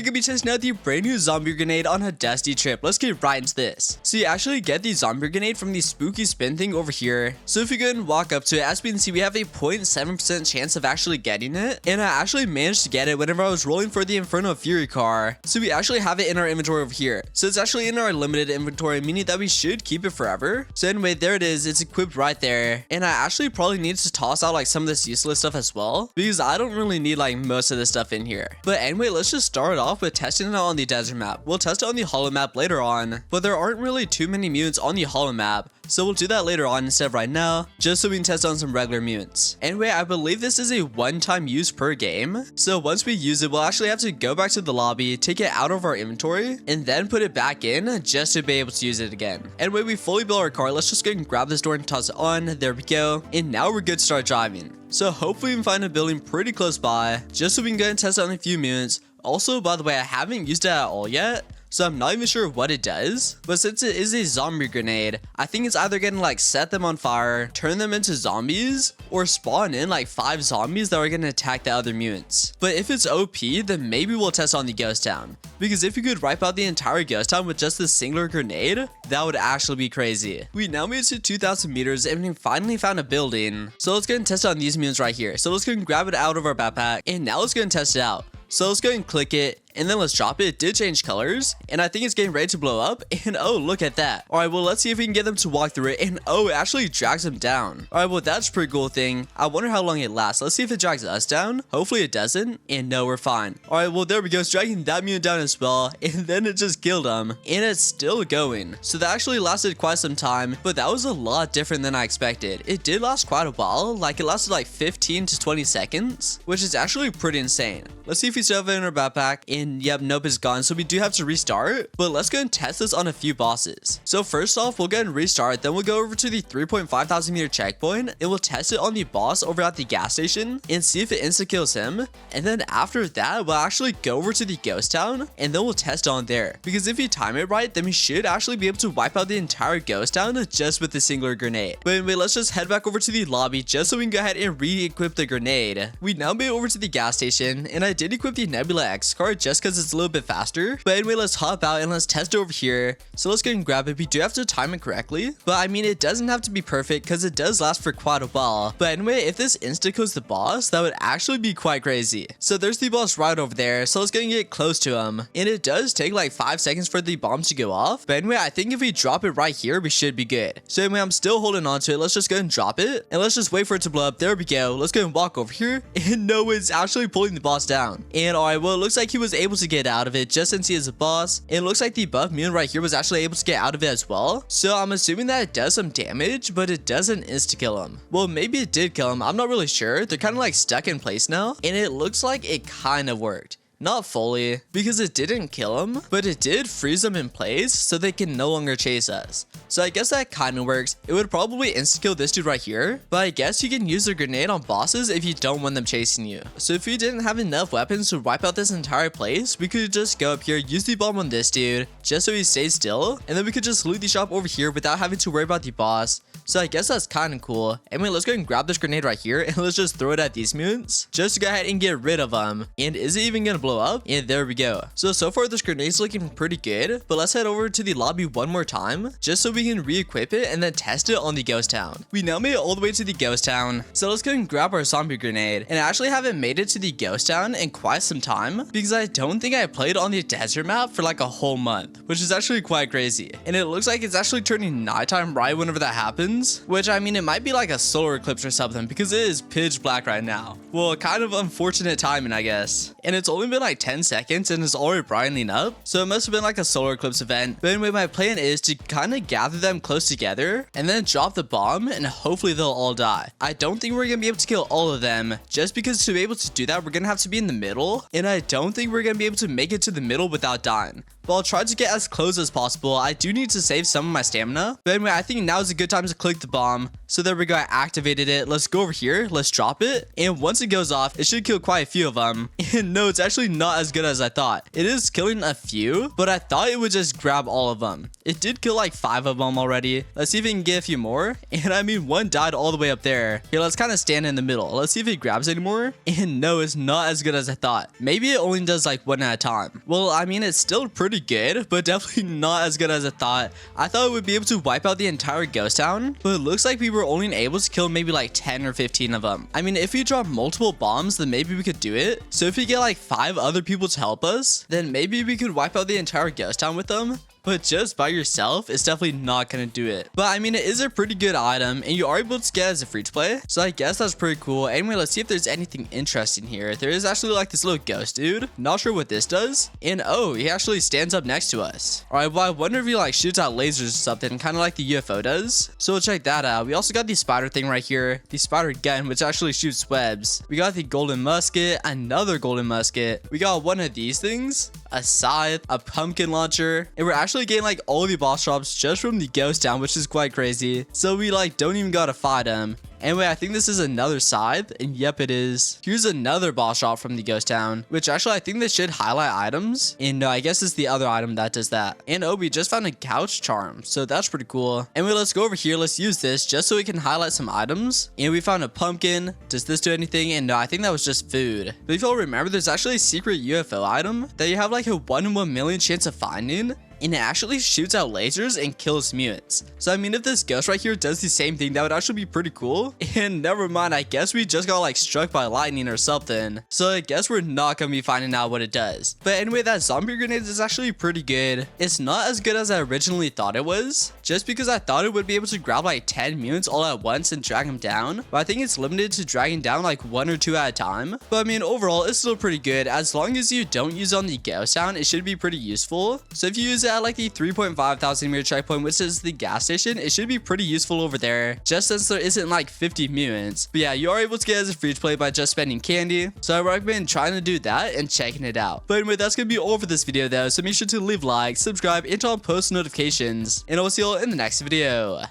gonna be testing out the brand new zombie grenade on a dusty trip. Let's get right into this. So you actually get the zombie grenade from the spooky spin thing over here. So if you go and walk up to it, as we can see, we have a 0.7% chance of actually getting it. And I actually managed to get it whenever I was rolling for the Inferno Fury car. So we actually have it in our inventory over here. So it's actually in our limited inventory, meaning that we should keep it forever. So anyway, there it is. It's equipped right there. And I actually probably need to toss out like some of this useless stuff as well, because I don't really need like most of this stuff in here. But anyway, let's just start off with testing it out on the desert map. We'll test it on the hollow map later on, but there aren't really too many mutants on the hollow map. So we'll do that later on instead of right now, just so we can test on some regular mutants. Anyway, I believe this is a one-time use per game. So once we use it, we'll actually have to go back to the lobby, take it out of our inventory, and then put it back in just to be able to use it again. Anyway, we fully built our car. Let's just go and grab this door and toss it on. There we go. And now we're good to start driving. So hopefully we can find a building pretty close by, just so we can go and test on a few mutants. Also, by the way, I haven't used it at all yet, so I'm not even sure what it does, but since it is a zombie grenade, I think it's either gonna like set them on fire, turn them into zombies, or spawn in like 5 zombies that are gonna attack the other mutants. But if it's OP, then maybe we'll test on the ghost town, because if you could wipe out the entire ghost town with just this singular grenade, that would actually be crazy. We now made it to 2,000 meters and we finally found a building. So let's go and test on these mutants right here. So let's go and grab it out of our backpack, and now let's go and test it out. So let's go and click it, and then let's drop it. It did change colors, and I think it's getting ready to blow up, and oh, look at that. All right, well, let's see if we can get them to walk through it, and oh, it actually drags them down. All right, well, that's a pretty cool thing. I wonder how long it lasts. Let's see if it drags us down. Hopefully it doesn't, and no, we're fine. All right, well, there we go. It's dragging that mutant down as well, and then it just killed him, and it's still going. So that actually lasted quite some time, but that was a lot different than I expected. It did last quite a while. Like, it lasted like 15 to 20 seconds, which is actually pretty insane. Let's see if we still have it in our backpack, and yep, nope, it's gone, so we do have to restart. But let's go and test this on a few bosses. So first off, we'll go and restart, then we'll go over to the 3.5 thousand meter checkpoint, and we'll test it on the boss over at the gas station and see if it insta kills him. And then after that, we'll actually go over to the ghost town, and then we'll test on there, because if you time it right, then we should actually be able to wipe out the entire ghost town just with a singular grenade. But anyway, let's just head back over to the lobby just so we can go ahead and re-equip the grenade. We now made it over to the gas station, and I did equip the Nebula X card just because it's a little bit faster. But anyway, let's hop out and let's test it over here. So let's go and grab it. We do have to time it correctly, but I mean, it doesn't have to be perfect because it does last for quite a while. But anyway, if this insta kills the boss, that would actually be quite crazy. So there's the boss right over there, so let's go and get close to him, and it does take like 5 seconds for the bomb to go off. But anyway, I think if we drop it right here, we should be good. So anyway, I'm still holding on to it. Let's just go and drop it, and let's just wait for it to blow up. There we go. Let's go and walk over here, and no, it's actually pulling the boss down. And all right, well, it looks like he was able to get out of it just since he is a boss. And it looks like the buff mutant right here was actually able to get out of it as well. So I'm assuming that it does some damage, but it doesn't insta kill him. Well, maybe it did kill him. I'm not really sure. They're kind of like stuck in place now, and it looks like it kind of worked. Not fully, because it didn't kill them, but it did freeze them in place so they can no longer chase us. So I guess that kind of works. It would probably insta-kill this dude right here, but I guess you can use a grenade on bosses if you don't want them chasing you. So if we didn't have enough weapons to wipe out this entire place, we could just go up here, use the bomb on this dude, just so he stays still, and then we could just loot the shop over here without having to worry about the boss. So I guess that's kind of cool. Anyway, let's go and grab this grenade right here, and let's just throw it at these mutants, just to go ahead and get rid of them. And is it even gonna blow up? And there we go. So far this grenade's looking pretty good, but let's head over to the lobby one more time, just so we can re-equip it and then test it on the ghost town. We now made it all the way to the ghost town, so let's go and grab our zombie grenade. And I actually haven't made it to the ghost town in quite some time, because I don't think I played on the desert map for like a whole month, which is actually quite crazy. And it looks like it's actually turning nighttime right whenever that happens, which I mean, it might be like a solar eclipse or something, because it is pitch black right now. Well, kind of unfortunate timing, I guess. And it's only been like 10 seconds and it's already brightening up, so it must have been like a solar eclipse event. But anyway, my plan is to kind of gather them close together and then drop the bomb, and hopefully they'll all die. I don't think we're gonna be able to kill all of them, just because to be able to do that, we're gonna have to be in the middle, and I don't think we're gonna be able to make it to the middle without dying. but I'll try to get as close as possible. I do need to save some of my stamina. But anyway, I think now is a good time to click the bomb. So there we go, I activated it. Let's go over here, let's drop it, and once it goes off, it should kill quite a few of them. And no, it's actually not as good as I thought. It is killing a few, but I thought it would just grab all of them. It did kill like 5 of them already. Let's see if it can get a few more. And I mean, one died all the way up there. Here, let's kind of stand in the middle. Let's see if it grabs any more. And no, it's not as good as I thought. Maybe it only does like one at a time. Well, I mean, it's still pretty good, but definitely not as good as I thought. I thought it would be able to wipe out the entire ghost town, but it looks like we were only able to kill maybe like 10 or 15 of them. I mean, if we drop multiple bombs, then maybe we could do it. So if we get like 5 other people to help us, then maybe we could wipe out the entire ghost town with them. But just by yourself, it's definitely not gonna do it. But I mean, it is a pretty good item, and you are able to get it as a free to play. So I guess that's pretty cool. Anyway, let's see if there's anything interesting here. There is actually like this little ghost dude. Not sure what this does. And oh, he actually stands up next to us. All right, well, I wonder if he like shoots out lasers or something, kind of like the UFO does. So we'll check that out. We also got the spider thing right here. The spider gun, which actually shoots webs. We got the golden musket, another golden musket. We got one of these things, a scythe, a pumpkin launcher, and we're actually getting like all the boss drops just from the ghost town, which is quite crazy. So we like don't even gotta fight him. Anyway, I think this is another scythe, and yep, it is. Here's another boss drop from the ghost town, which actually I think this should highlight items. And no, I guess it's the other item that does that. And oh, we just found a couch charm, so that's pretty cool. Anyway, let's go over here. Let's use this just so we can highlight some items. And we found a pumpkin. Does this do anything? And no, I think that was just food. But if y'all remember, there's actually a secret UFO item that you have like a 1 in 1,000,000 chance of finding. And it actually shoots out lasers and kills mutants. So I mean, if this ghost right here does the same thing, that would actually be pretty cool. And never mind, I guess we just got like struck by lightning or something. So I guess we're not gonna be finding out what it does. But anyway, that zombie grenade is actually pretty good. It's not as good as I originally thought it was, just because I thought it would be able to grab like 10 mutants all at once and drag them down. But I think it's limited to dragging down like 1 or 2 at a time. But I mean, overall, it's still pretty good. As long as you don't use it on the ghost town, it should be pretty useful. So if you use it at like the 3.5 thousand meter checkpoint, which is the gas station, it should be pretty useful over there, just since there isn't like 50 mutants. But yeah, you are able to get it as a free to play by just spending candy. So I recommend trying to do that and checking it out. But anyway, that's gonna be all for this video though. So make sure to leave a like, subscribe, and turn on post notifications. And I'll see you all in the next video.